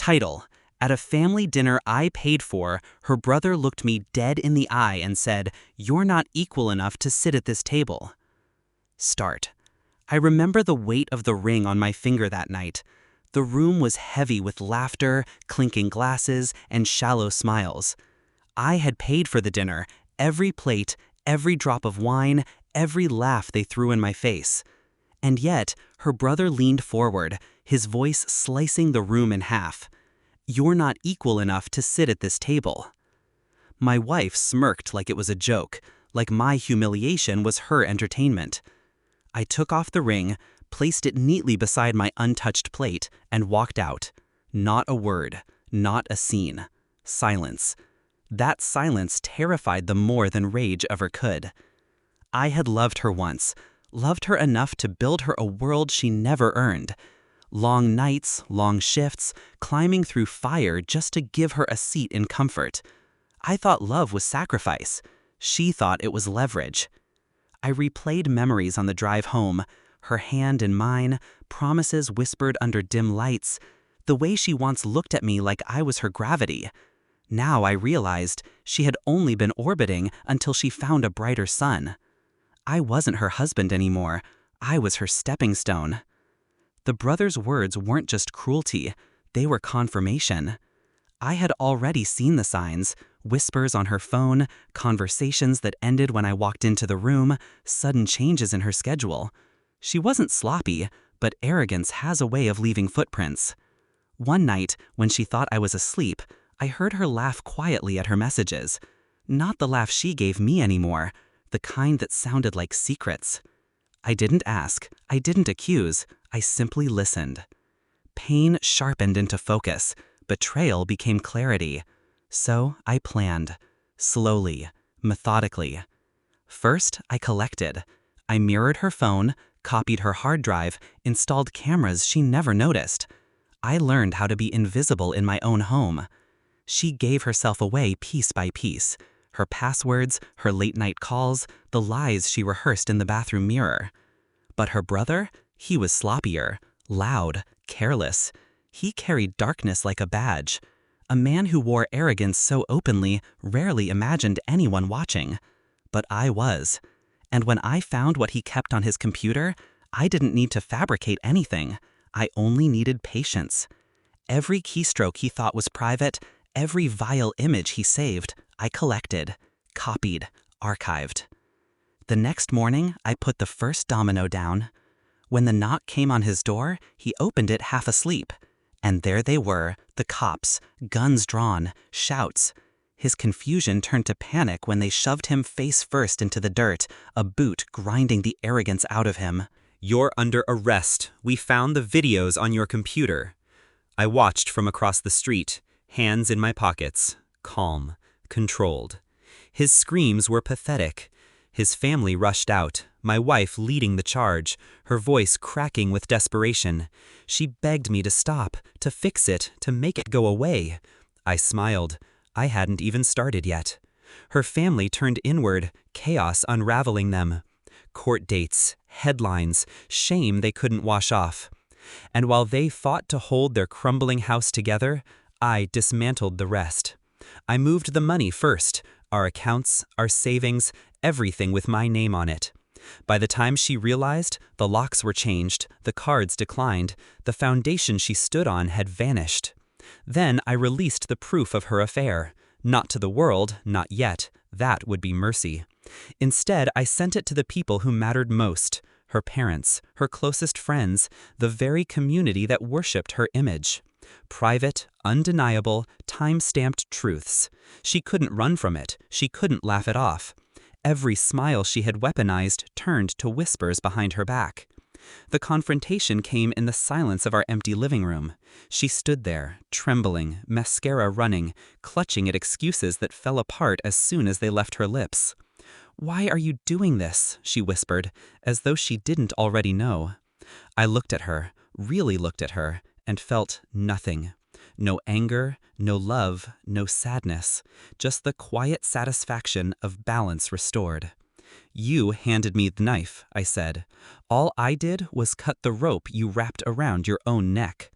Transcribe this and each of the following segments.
Title: At a family dinner I paid for, her brother looked me dead in the eye and said, "You're not equal enough to sit at this table." Start: I remember the weight of the ring on my finger that night. The room was heavy with laughter, clinking glasses, and shallow smiles. I had paid for the dinner, every plate, every drop of wine, every laugh they threw in my face. And yet, her brother leaned forward, his voice slicing the room in half. "You're not equal enough to sit at this table." My wife smirked like it was a joke, like my humiliation was her entertainment. I took off the ring, placed it neatly beside my untouched plate, and walked out. Not a word, not a scene. Silence. That silence terrified them more than rage ever could. I had loved her once, loved her enough to build her a world she never earned. Long nights, long shifts, climbing through fire just to give her a seat in comfort. I thought love was sacrifice. She thought it was leverage. I replayed memories on the drive home, her hand in mine, promises whispered under dim lights, the way she once looked at me like I was her gravity. Now I realized she had only been orbiting until she found a brighter sun. I wasn't her husband anymore. I was her stepping stone. The brother's words weren't just cruelty, they were confirmation. I had already seen the signs, whispers on her phone, conversations that ended when I walked into the room, sudden changes in her schedule. She wasn't sloppy, but arrogance has a way of leaving footprints. One night, when she thought I was asleep, I heard her laugh quietly at her messages. Not the laugh she gave me anymore, the kind that sounded like secrets. I didn't ask, I didn't accuse, I simply listened. Pain sharpened into focus, betrayal became clarity. So I planned, slowly, methodically. First, I collected. I mirrored her phone, copied her hard drive, installed cameras she never noticed. I learned how to be invisible in my own home. She gave herself away piece by piece. Her passwords, her late-night calls, the lies she rehearsed in the bathroom mirror. But her brother? He was sloppier, loud, careless. He carried darkness like a badge. A man who wore arrogance so openly rarely imagined anyone watching. But I was. And when I found what he kept on his computer, I didn't need to fabricate anything. I only needed patience. Every keystroke he thought was private, every vile image he saved, I collected, copied, archived. The next morning, I put the first domino down. When the knock came on his door, he opened it half asleep. And there they were, the cops, guns drawn, shouts. His confusion turned to panic when they shoved him face first into the dirt, a boot grinding the arrogance out of him. "You're under arrest. We found the videos on your computer." I watched from across the street, hands in my pockets, calm, controlled. His screams were pathetic. His family rushed out, my wife leading the charge, her voice cracking with desperation. She begged me to stop, to fix it, to make it go away. I smiled. I hadn't even started yet. Her family turned inward, chaos unraveling them. Court dates, headlines, shame they couldn't wash off. And while they fought to hold their crumbling house together, I dismantled the rest. I moved the money first, our accounts, our savings, everything with my name on it. By the time she realized, the locks were changed, the cards declined, the foundation she stood on had vanished. Then I released the proof of her affair. Not to the world, not yet. That would be mercy. Instead, I sent it to the people who mattered most, her parents, her closest friends, the very community that worshipped her image. Private, undeniable, time-stamped truths. She couldn't run from it. She couldn't laugh it off. Every smile she had weaponized turned to whispers behind her back. The confrontation came in the silence of our empty living room. She stood there, trembling, mascara running, clutching at excuses that fell apart as soon as they left her lips. "Why are you doing this?" she whispered, as though she didn't already know. I looked at her, really looked at her, and felt nothing. No anger, no love, no sadness, just the quiet satisfaction of balance restored. "You handed me the knife," I said. "All I did was cut the rope you wrapped around your own neck."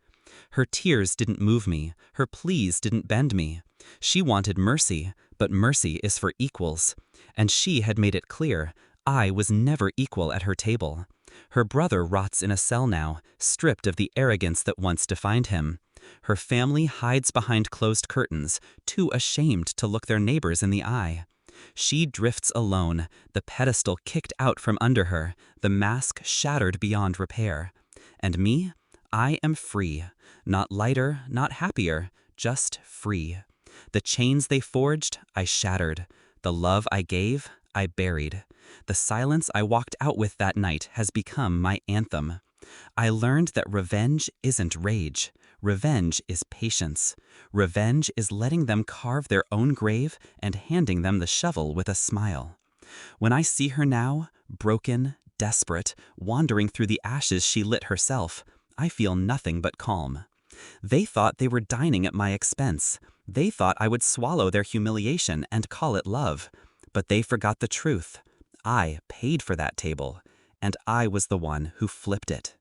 Her tears didn't move me, her pleas didn't bend me. She wanted mercy, but mercy is for equals. And she had made it clear, I was never equal at her table. Her brother rots in a cell now, stripped of the arrogance that once defined him. Her family hides behind closed curtains, too ashamed to look their neighbors in the eye. She drifts alone, the pedestal kicked out from under her, the mask shattered beyond repair. And me? I am free. Not lighter, not happier, just free. The chains they forged, I shattered. The love I gave, I buried. The silence I walked out with that night has become my anthem. I learned that revenge isn't rage. Revenge is patience. Revenge is letting them carve their own grave and handing them the shovel with a smile. When I see her now, broken, desperate, wandering through the ashes she lit herself, I feel nothing but calm. They thought they were dining at my expense. They thought I would swallow their humiliation and call it love. But they forgot the truth. I paid for that table, and I was the one who flipped it.